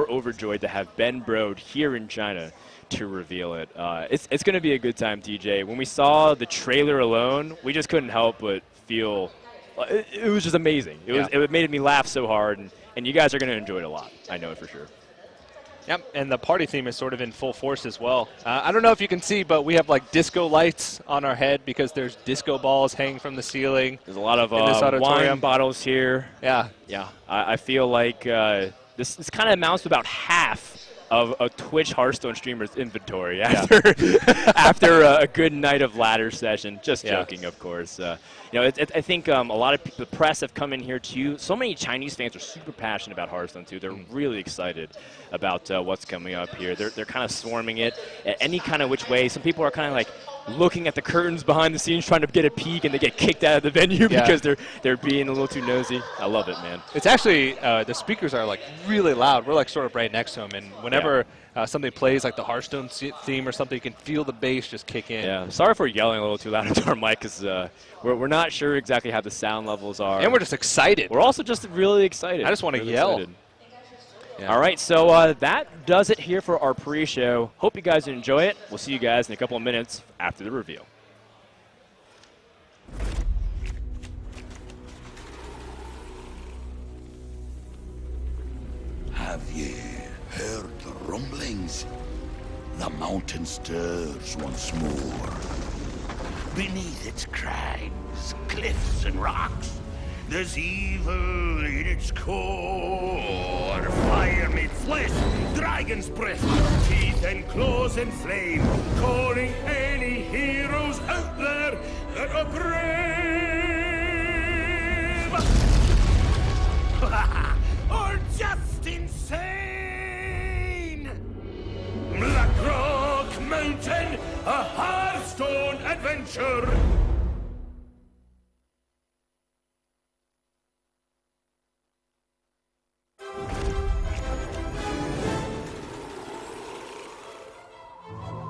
super overjoyed to have Ben Brode here in China to reveal it. It's going to be a good time, TJ. When we saw the trailer alone, we just couldn't help but feel it was just amazing. It made me laugh so hard, and you guys are going to enjoy it a lot. I know it for sure. Yep, and the party theme is sort of in full force as well. I don't know if you can see, but we have like disco lights on our head because there's disco balls hanging from the ceiling. There's a lot of wine bottles here. Yeah. Yeah. I feel like this kind of amounts to about half of a Twitch Hearthstone streamer's inventory after after a good night of ladder session. Just joking, of course. I think a lot of the press have come in here too. So many Chinese fans are super passionate about Hearthstone too. They're really excited about what's coming up here. They're kind of swarming it any kind of which way. Some people are kind of like looking at the curtains behind the scenes trying to get a peek, and they get kicked out of the venue because they're being a little too nosy. I love it, man. It's actually the speakers are like really loud. We're like sort of right next to them, and whenever something plays like the Hearthstone theme or something, you can feel the bass just kick in. Yeah, sorry for yelling a little too loud into our mic because we're not sure exactly how the sound levels are. And we're just excited. We're also just really excited. I just want to yell. Yeah. All right, so that does it here for our pre-show. Hope you guys enjoy it. We'll see you guys in a couple of minutes after the reveal. Have ye heard the rumblings? The mountain stirs once more. Beneath its crags, cliffs, and rocks, there's evil in its core. Fire made flesh, dragon's breath, teeth and claws and flame, calling any heroes out there that are brave. Or just insane. Black Rock Mountain, a Hearthstone adventure.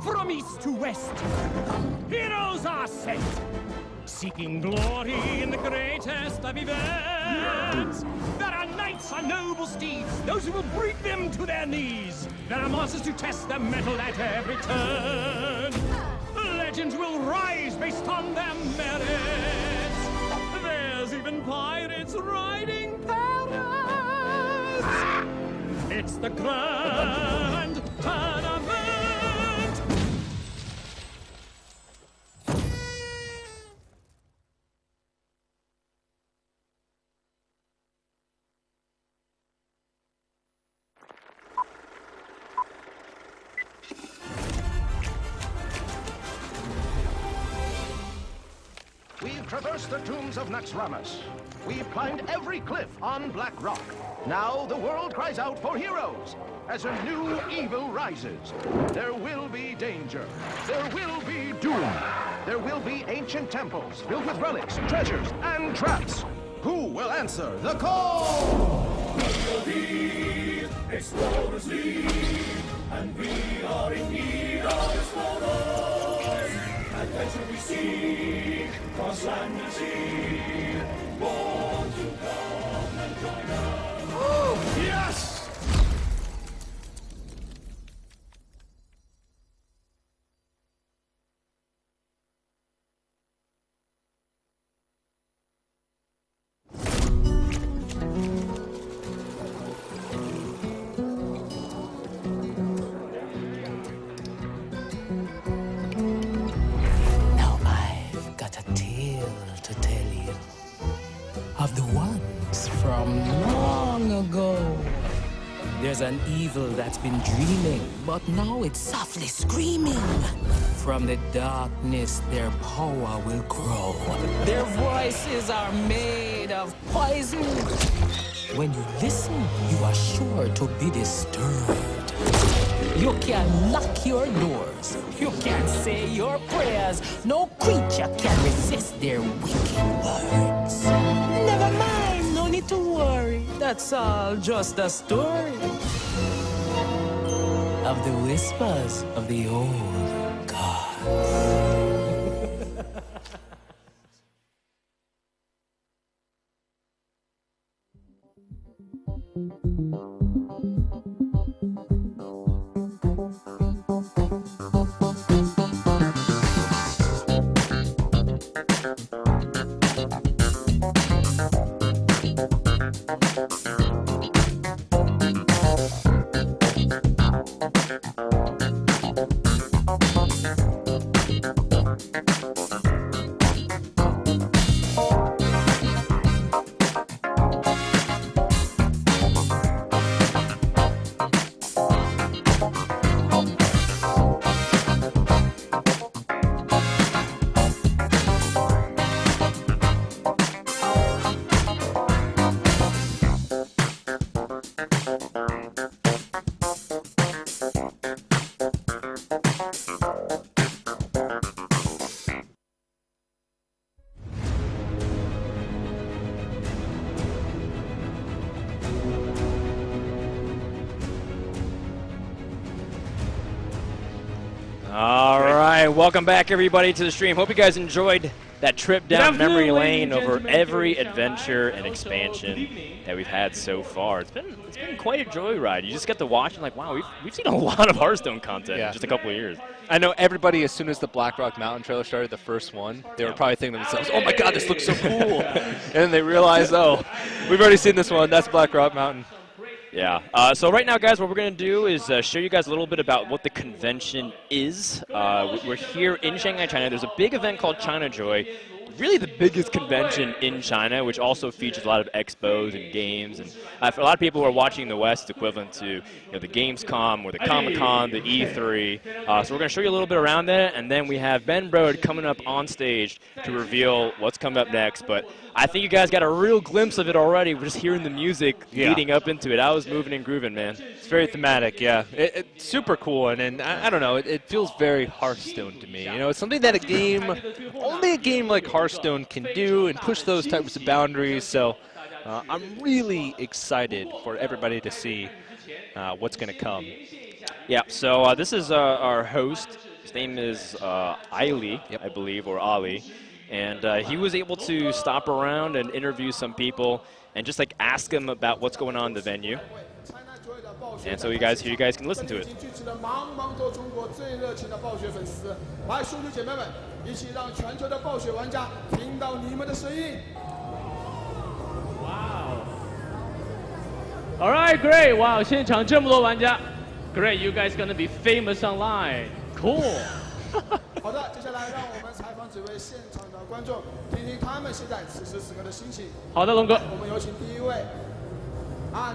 From east to west, heroes are sent, seeking glory in the greatest of events. There are knights on noble steeds, those who will bring them to their knees. There are monsters to test their mettle at every turn. Legends will rise based on their merits. There's even pirates riding Paris. It's the grand tournament. We've traversed the tombs of Naxxramas. We've climbed every cliff on Black Rock. Now the world cries out for heroes. As a new evil rises, there will be danger. There will be doom. There will be ancient temples filled with relics, treasures, and traps. Who will answer the call? Explorers lead, and we are in need of explorers. Adventure we seek, cross land and sea. Want to come and join us? Oh, yes! There's an evil that's been dreaming, but now it's softly screaming. From the darkness, their power will grow. Their voices are made of poison. When you listen, you are sure to be disturbed. You can lock your doors. You can say your prayers. No creature can resist their wicked words. Never mind, no need to worry. That's all just a story of the whispers of the old gods. All right, welcome back everybody to the stream. Hope you guys enjoyed that trip down memory lane over every adventure and expansion that we've had so far. It's been quite a joyride. You just get to watch and like, wow, we've seen a lot of Hearthstone content in just a couple of years. I know everybody, as soon as the Blackrock Mountain trailer started, the first one, they were probably thinking to themselves, oh my god, this looks so cool. And then they realized, oh, we've already seen this one. That's Blackrock Mountain. Yeah. So right now, guys, what we're going to do is show you guys a little bit about what the convention is. We're here in Shanghai, China. There's a big event called China Joy. Really the biggest convention in China, which also features a lot of expos and games. And for a lot of people who are watching in the West, it's equivalent to the Gamescom or the Comic-Con, the E3. So we're going to show you a little bit around that, and then we have Ben Brode coming up on stage to reveal what's coming up next. But I think you guys got a real glimpse of it already. We're just hearing the music leading up into it. I was moving and grooving, man. It's very thematic, yeah. It's super cool, and I don't know, it feels very Hearthstone to me. It's something that only a game like Hearthstone can do and push those types of boundaries. So I'm really excited for everybody to see what's going to come. Yeah, so this is our host. His name is Aili, I believe, or Ali. And he was able to stop around and interview some people and just like ask them about what's going on in the venue. And so you guys can listen to it. Wow. All right, great. Wow, 现场这么多玩家 Great, you guys gonna be famous online. Cool. 好的，接下来让我们采访几位现场的观众，听听他们现在此时此刻的心情。好的，龙哥。我们有请第一位。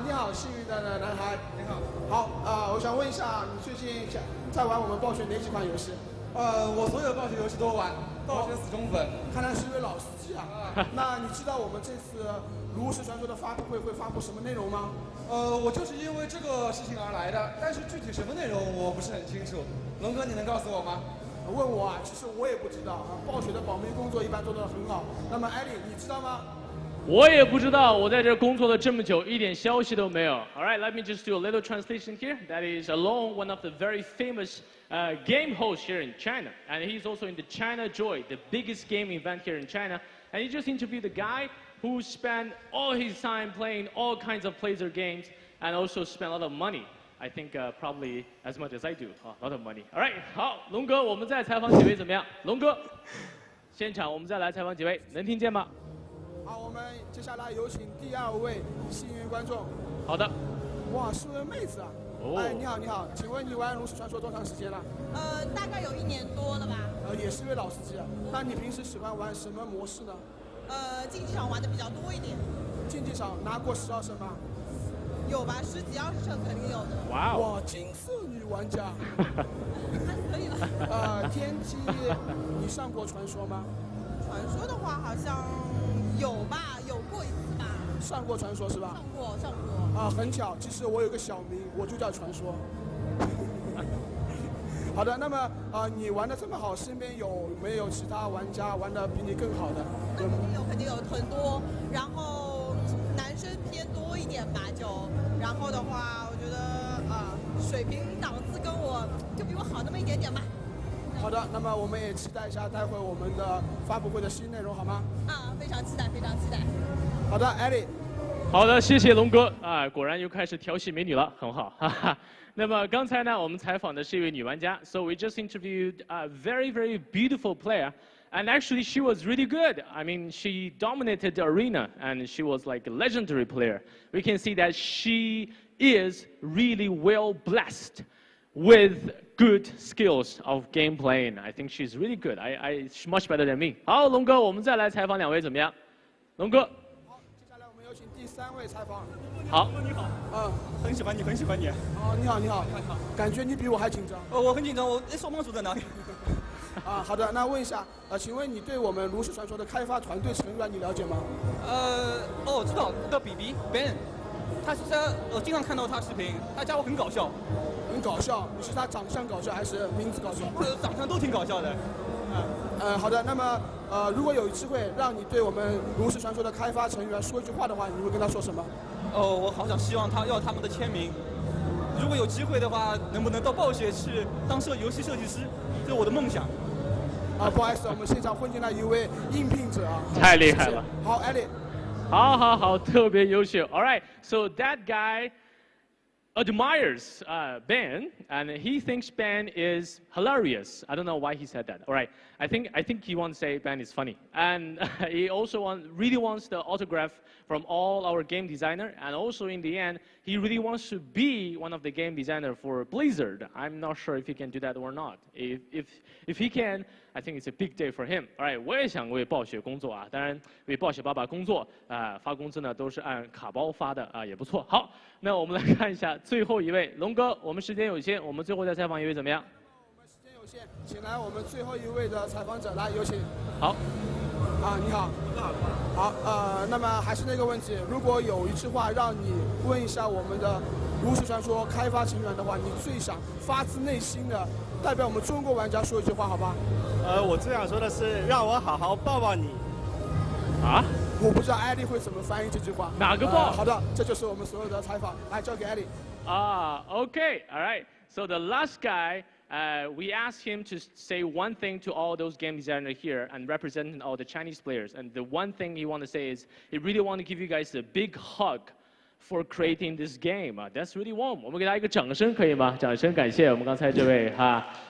你好，幸运的男孩。你好。好我想问一下，你最近在玩我们暴雪哪几款游戏？我所有的暴雪游戏都玩，暴雪死忠粉。看来是一位老司机啊。那你知道我们这次《炉石传说》的发布会发布什么内容吗？我就是因为这个事情而来的，但是具体什么内容我不是很清楚。龙哥，你能告诉我吗？问我啊，其实我也不知道暴雪的保密工作一般做得很好。那么艾莉，你知道吗？我也不知道，我在这工作了这么久，一点消息都没有。All right, let me just do a little translation here. That is Alone, one of the very famous game hosts here in China, and he's also in the China Joy, the biggest game event here in China. And he just interviewed the guy who spent all his time playing all kinds of laser games and also spent a lot of money. I think probably as much as I do, a lot of money. All right, 好，龙哥，我们再采访几位怎么样？龙哥，现场我们再来采访几位，能听见吗？好，我们接下来有请第二位幸运观众。好的。哇，是位妹子啊！你好，你好，请问你玩《炉石传说》多长时间了？大概有1年多了吧。也是一位老司机啊。那你平时喜欢玩什么模式呢？竞技场玩的比较多一点。竞技场拿过12胜吗？有吧，10几20胜肯定有的。哇哇，金色女玩家。可以了。天机，你上过传说吗？传说的话好像有吧，有过一次吧。上过传说是吧？上过。很巧，其实我有个小名，我就叫传说。好的，那么你玩的这么好，身边有没有其他玩家玩的比你更好的？肯定有很多，然后男生偏多一点吧，然后的话，我觉得水平档次跟我就比我好那么一点点吧。好的，那么我们也期待一下待会我们的发布会的新内容，好吗？非常期待，非常期待。好的，艾莉。好的，谢谢龙哥果然又开始调戏美女了，很好，哈哈。那么刚才呢，我们采访的是一位女玩家 ，so we just interviewed a very very beautiful player, and actually she was really good. I mean, she dominated the arena, and she was like a legendary player. We can see that she is really well blessed with good skills of game playing. I think she's really good. She's much better than me. 好，龙哥，我们再来采访2位怎么样？龙哥。好，接下来我们有请第3位采访。好，你好。很喜欢你，很喜欢你。你好，你好。感觉你比我还紧张。我很紧张，我双帮主在哪里？好的，那问一下，请问你对我们炉石传说的开发团队成员你了解吗？我知道，叫比 Ben。他是我经常看到他视频，他家伙很搞笑。很搞笑？你是他长相搞笑还是名字搞笑？长相都挺搞笑的。好的，那么如果有机会让你对我们炉石传说的开发成员说一句话的话，你会跟他说什么？我好想希望他要他们的签名。如果有机会的话，能不能到暴雪去当游戏设计师，这是我的梦想。不好意思，我们现场混进来一位应聘者啊。太厉害了。好 ，Ellie。好，特别优秀。All right, so that guy admires Ben, and he thinks Ben is hilarious. I don't know why he said that. All right, I think he wants to say Ben is funny, and he also really wants the autograph from all our game designer, and also in the end, he really wants to be one of the game designer for Blizzard. I'm not sure if he can do that or not. If he can, I think it's a big day for him. All right, 我也想为暴雪工作啊，当然为暴雪爸爸工作发工资呢都是按卡包发的啊，也不错。好，那我们来看一下最后一位，龙哥，我们时间有限，我们最后再采访一位怎么样？我们时间有限，请来我们最后一位的采访者来，有请。好。你好。好，那么还是那个问题，如果有一句话让你问一下我们的炉石传说开发成员的话，你最想发自内心的代表我们中国玩家说一句话，好吧？我最想说的是，让我好好抱抱你。啊？我不知道艾丽会怎么翻译这句话。哪个抱？好的，这就是我们所有的采访，来交给艾丽。Okay, all right. So the last guy. We asked him to say one thing to all those game designers here and representing all the Chinese players. And the one thing he wants to say is he really wants to give you guys a big hug for creating this game. That's really warm. 我们给他一个掌声可以吗？掌声感谢我们刚才这位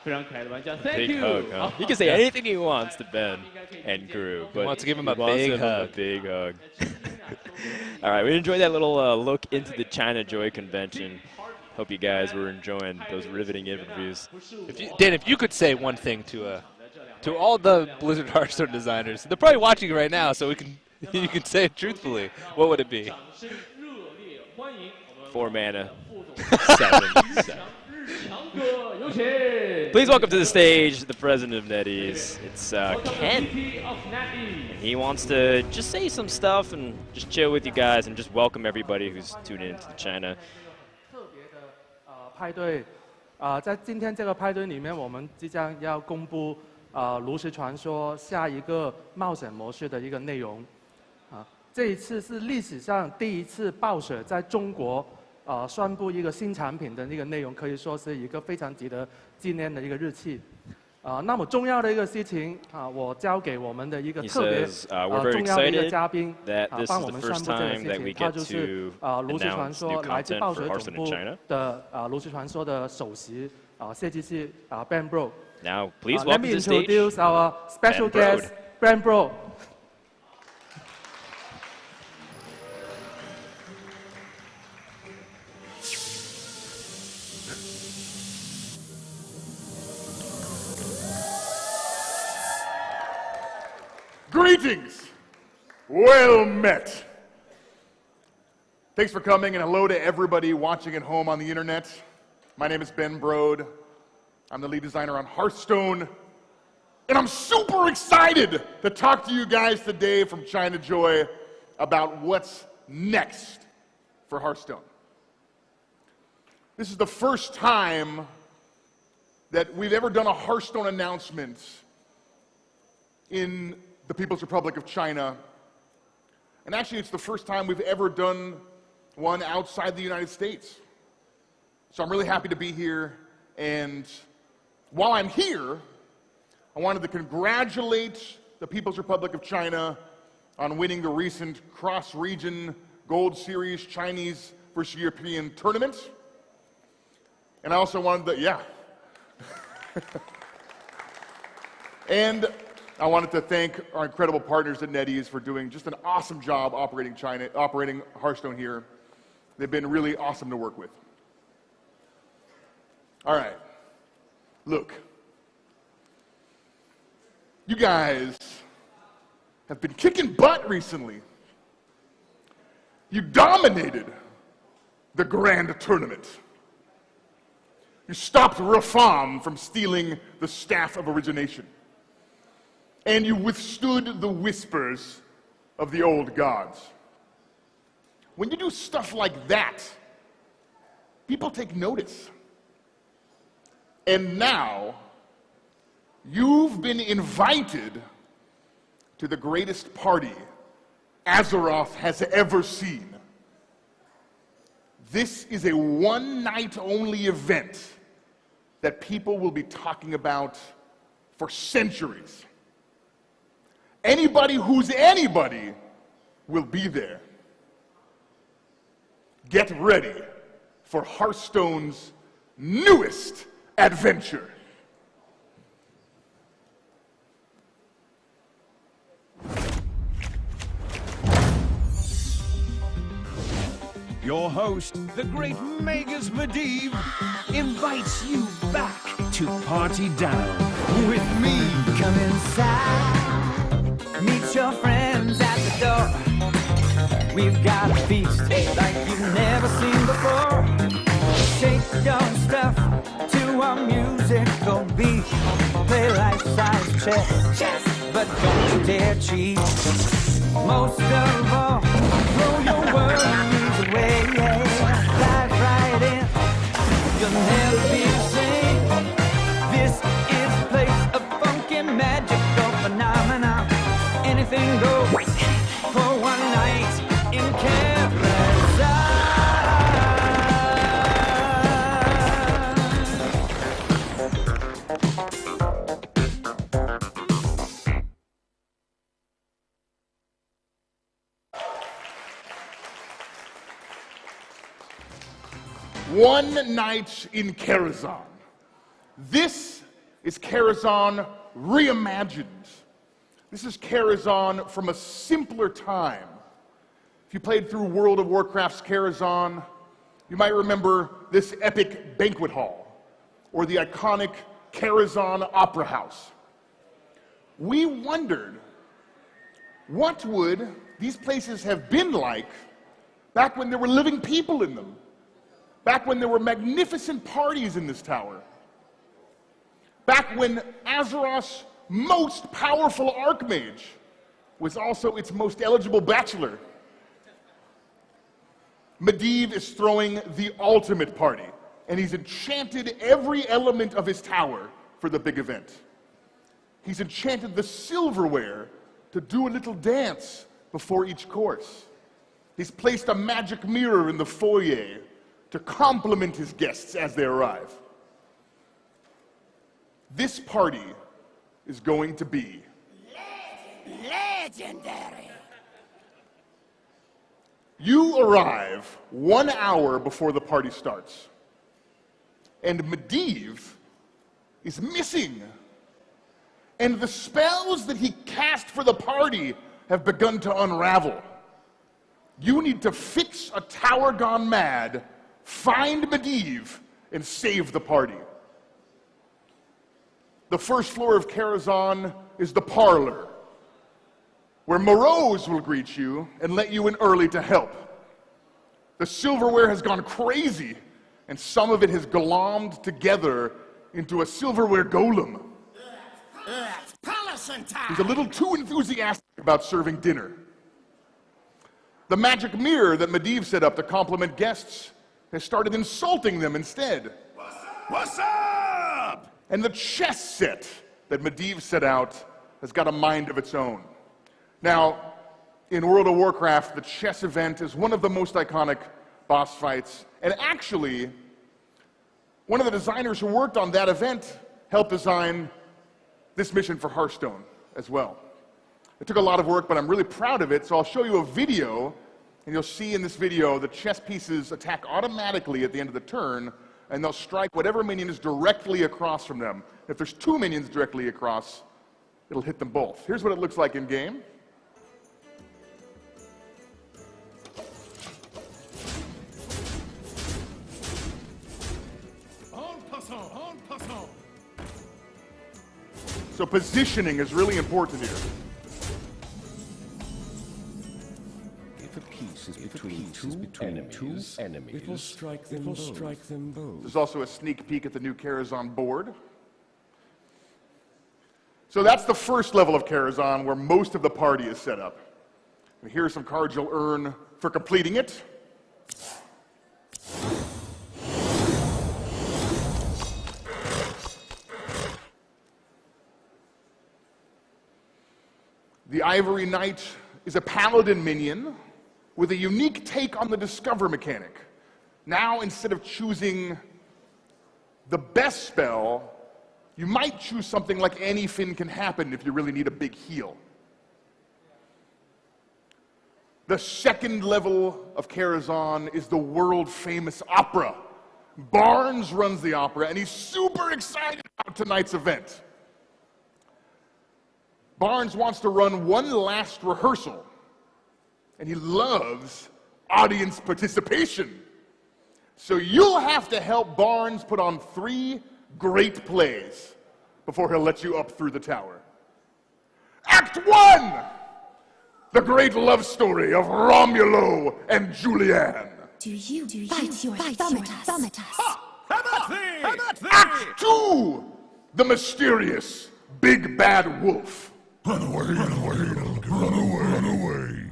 非常可爱的玩家。Thank big you. Hug, huh? He can say anything he wants to Ben and crew, but he wants to give him a big hug. All right, we enjoyed that little look into the China Joy convention. Hope you guys were enjoying those riveting interviews. Dan, if you could say one thing to all the Blizzard Hearthstone designers, they're probably watching right now, so you can say it truthfully. What would it be? 4 mana, 7. Please welcome to the stage the president of NetEase. It's Ken. He wants to just say some stuff and just chill with you guys and just welcome everybody who's tuning into the China. 派对，在今天这个派对里面，我们即将要公布炉石传说下一个冒险模式的一个内容。这一次是历史上第一次暴雪在中国宣布一个新产品的那个内容，可以说是一个非常值得纪念的一个日期。那么重要的一个事情我交给我们的一个特别重要的一个嘉宾帮我们宣布这个事情，他就是炉石传说来自暴雪总部的炉石传说的首席设计师Ben Bro。Now, please let welcome me to the stage introduce our special guest, Ben Bro. Greetings! Well met! Thanks for coming, and hello to everybody watching at home on the internet. My name is Ben Brode. I'm the lead designer on Hearthstone, and I'm super excited to talk to you guys today from China Joy about what's next for Hearthstone. This is the first time that we've ever done a Hearthstone announcement in the People's Republic of China. And actually, it's the first time we've ever done one outside the United States. So I'm really happy to be here. And while I'm here, I wanted to congratulate the People's Republic of China on winning the recent cross-region Gold Series Chinese versus European tournament. And I also wanted to, and I wanted to thank our incredible partners at NetEase for doing just an awesome job operating Hearthstone here. They've been really awesome to work with. All right, look, you guys have been kicking butt recently. You dominated the grand tournament. You stopped Rafam from stealing the Staff of Origination. And you withstood the whispers of the old gods. When you do stuff like that, people take notice. And now, you've been invited to the greatest party Azeroth has ever seen. This is a one-night-only event that people will be talking about for centuries. Anybody who's anybody will be there. Get ready for Hearthstone's newest adventure. Your host, the great Magus Medivh, invites you back to party down with me. Come inside, meet your friends at the door. We've got a feast like you've never seen before. Shake your stuff to our musical beat. Play life-size chess, but don't you dare cheat. Most of all, throw your worries away. Dive right in, you'll never be the same. This is a place of funky, magical phenomena. Anything goes for one night in Karazhan. One night in Karazhan. This is Karazhan reimagined. This is Karazhan from a simpler time. If you played through World of Warcraft's Karazhan, you might remember this epic banquet hall, or the iconic Karazhan Opera House. We wondered, what would these places have been like back when there were living people in them? Back when there were magnificent parties in this tower. Back when Azeroth's most powerful archmage was also its most eligible bachelor. Medivh is throwing the ultimate party, and he's enchanted every element of his tower for the big event. He's enchanted the silverware to do a little dance before each course. He's placed a magic mirror in the foyer to compliment his guests as they arrive. This party is going to be Legendary. You arrive 1 hour before the party starts, and Medivh is missing. And the spells that he cast for the party have begun to unravel. You need to fix a tower gone mad, find Medivh, and save the party. The first floor of Karazhan is the parlor, where Morose will greet you and let you in early to help. The silverware has gone crazy, and some of it has glommed together into a silverware golem. He's a little too enthusiastic about serving dinner. The magic mirror that Medivh set up to compliment guests has started insulting them instead. What's up? And the chess set that Medivh set out has got a mind of its own. Now, in World of Warcraft, the chess event is one of the most iconic boss fights, and actually, one of the designers who worked on that event helped design this mission for Hearthstone as well. It took a lot of work, but I'm really proud of it, so I'll show you a video. And you'll see in this video the chess pieces attack automatically at the end of the turn, and they'll strike whatever minion is directly across from them. If there's 2 minions directly across, it'll hit them both. Here's what it looks like in game. So positioning is really important here. If a piece is between two enemies, it will strike them both. There's also a sneak peek at the new Karazhan board. So that's the first level of Karazhan, where most of the party is set up. And here are some cards you'll earn for completing it. The Ivory Knight is a paladin minion with a unique take on the Discover mechanic. Now, instead of choosing the best spell, you might choose something like Anything Can Happen if you really need a big heal. The second level of Karazhan is the world-famous opera. Barnes runs the opera, and he's super excited about tonight's event. Barnes wants to run one last rehearsal, and he loves audience participation. So you'll have to help Barnes put on 3 great plays before he'll let you up through the tower. Act 1! The great love story of Romulo and Julianne. Do you bite your thumb at us? Act 2! The mysterious Big Bad Wolf. Run away, run away, run away, run away.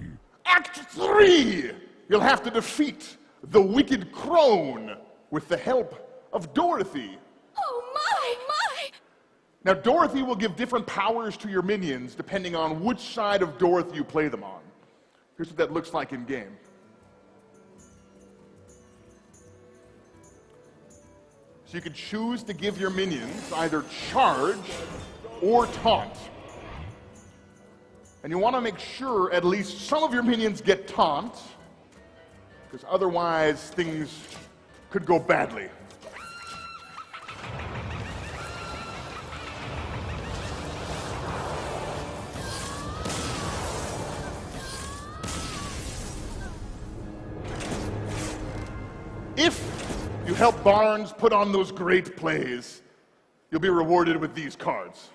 Act 3! You'll have to defeat the wicked crone with the help of Dorothy. Oh my! Now, Dorothy will give different powers to your minions depending on which side of Dorothy you play them on. Here's what that looks like in game. So you can choose to give your minions either charge or taunt. And you want to make sure at least some of your minions get taunt, because otherwise things could go badly. If you help Barnes put on those great plays, you'll be rewarded with these cards.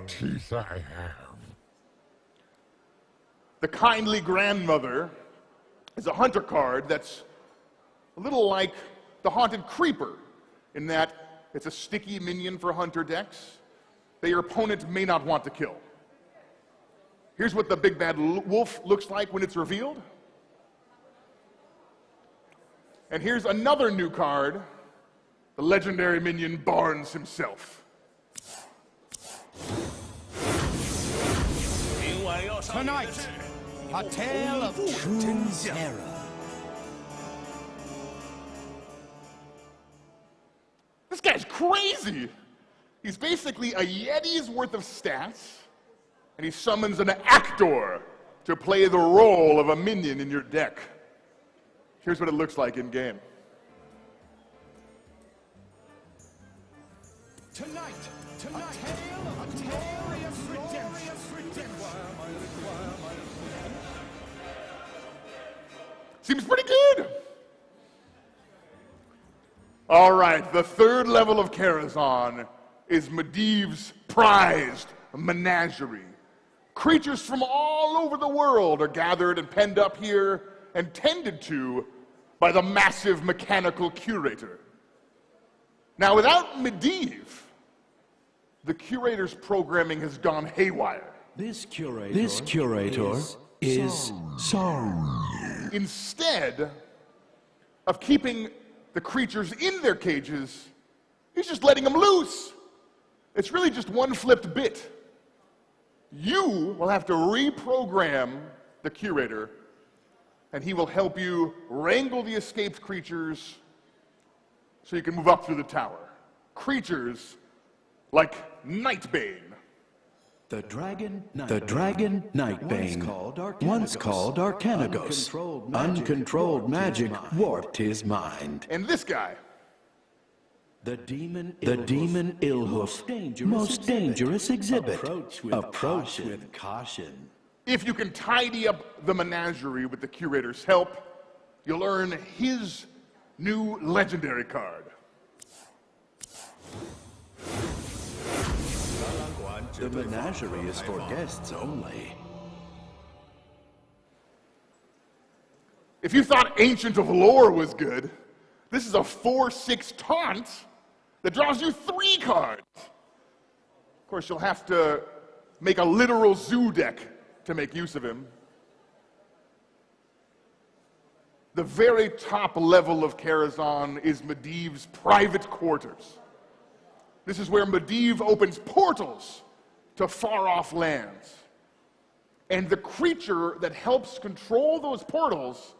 Teeth I have. The Kindly Grandmother is a hunter card that's a little like the Haunted Creeper, in that it's a sticky minion for hunter decks that your opponent may not want to kill. Here's what the Big Bad Wolf looks like when it's revealed. And here's another new card, the legendary minion Barnes himself. Tonight, a tale of true terror. This guy's crazy. He's basically a Yeti's worth of stats, and he summons an actor to play the role of a minion in your deck. Here's what it looks like in game. Tonight, a tale of glorious redemption. Seems pretty good. All right, the third level of Karazhan is Medivh's prized menagerie. Creatures from all over the world are gathered and penned up here and tended to by the massive mechanical curator. Now, without Medivh, the curator's programming has gone haywire. This curator is sorry. Instead of keeping the creatures in their cages, he's just letting them loose. It's really just one flipped bit. You will have to reprogram the curator, and he will help you wrangle the escaped creatures so you can move up through the tower. Creatures like Nightbane. The dragon Nightbane, once called Arcanagos. Uncontrolled magic warped his mind. And this guy. The demon Illhoof, most dangerous exhibit. Approach with caution. If you can tidy up the menagerie with the curator's help, you'll earn his new legendary card. The menagerie is for guests only. If you thought Ancient of Lore was good, this is a 4/6 taunt that draws you 3 cards. Of course, you'll have to make a literal zoo deck to make use of him. The very top level of Karazhan is Medivh's private quarters. This is where Medivh opens portals to far-off lands. And the creature that helps control those portals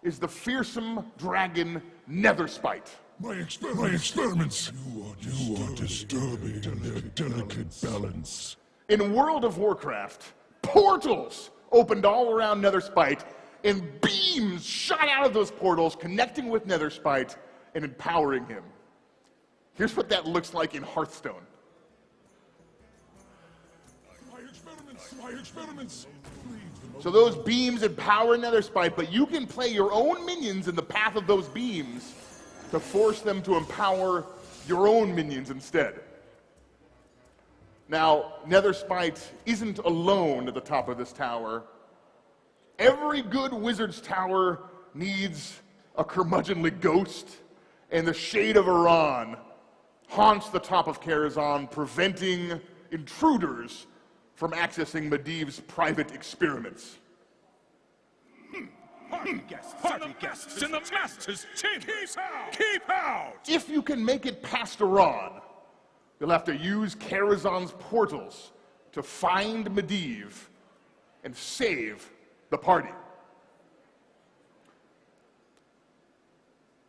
is the fearsome dragon Netherspite. My experiments. You are disturbing their delicate balance. In World of Warcraft, portals opened all around Netherspite, and beams shot out of those portals, connecting with Netherspite and empowering him. Here's what that looks like in Hearthstone. My experiments. So those beams empower Netherspite, but you can play your own minions in the path of those beams to force them to empower your own minions instead. Now, Netherspite isn't alone at the top of this tower. Every good wizard's tower needs a curmudgeonly ghost, and the Shade of Iran haunts the top of Karazhan, preventing intruders from accessing Medivh's private experiments. Party guests in the master's chambers. Keep out! If you can make it past Iran, you'll have to use Karazhan's portals to find Medivh and save the party.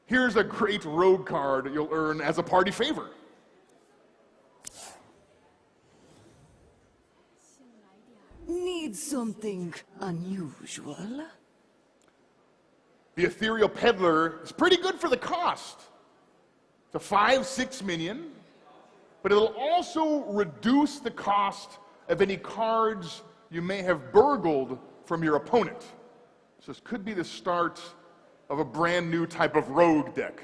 Here's a great rogue card you'll earn as a party favor. Need something unusual? The Ethereal Peddler is pretty good for the cost. It's a 5/6 minion, but it'll also reduce the cost of any cards you may have burgled from your opponent. So this could be the start of a brand new type of rogue deck.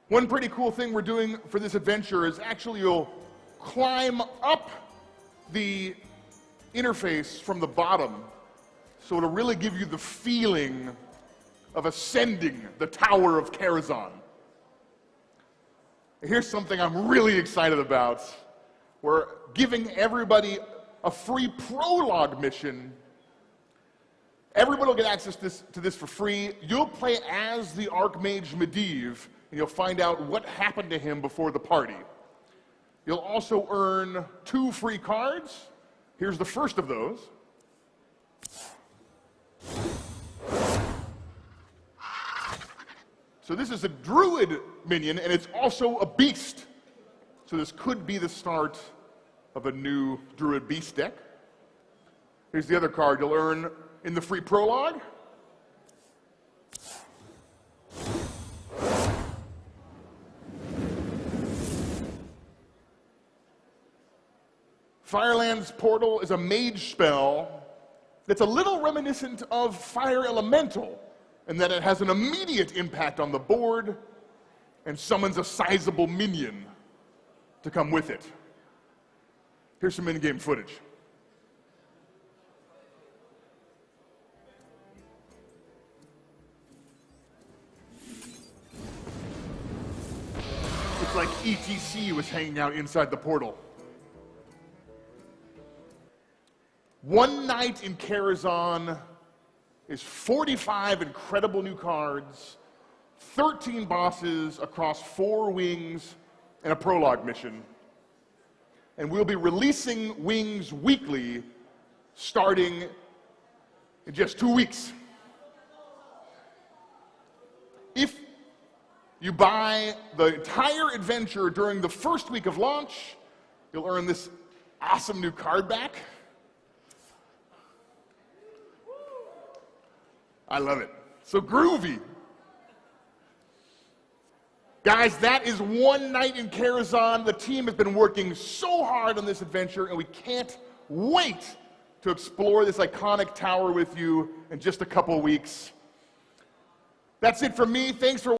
One pretty cool thing we're doing for this adventure is actually you'll climb up the interface from the bottom, so it'll really give you the feeling of ascending the Tower of Karazhan. Here's something I'm really excited about. We're giving everybody a free prologue mission. Everybody will get access to this for free. You'll play as the Archmage Medivh, and you'll find out what happened to him before the party. You'll also earn 2 free cards. Here's the first of those. So this is a druid minion, and it's also a beast. So this could be the start of a new druid beast deck. Here's the other card you'll earn in the free prologue. Fireland's Portal is a mage spell that's a little reminiscent of Fire Elemental in that it has an immediate impact on the board and summons a sizable minion to come with it. Here's some in-game footage. Looks like ETC was hanging out inside the portal. One night in Karazhan is 45 incredible new cards, 13 bosses across 4 wings, and a prologue mission. And we'll be releasing Wings weekly starting in just 2 weeks. If you buy the entire adventure during the first week of launch, you'll earn this awesome new card back. I love it. So groovy. Guys, that is one night in Karazhan. The team has been working so hard on this adventure, and we can't wait to explore this iconic tower with you in just a couple weeks. That's it from me. Thanks for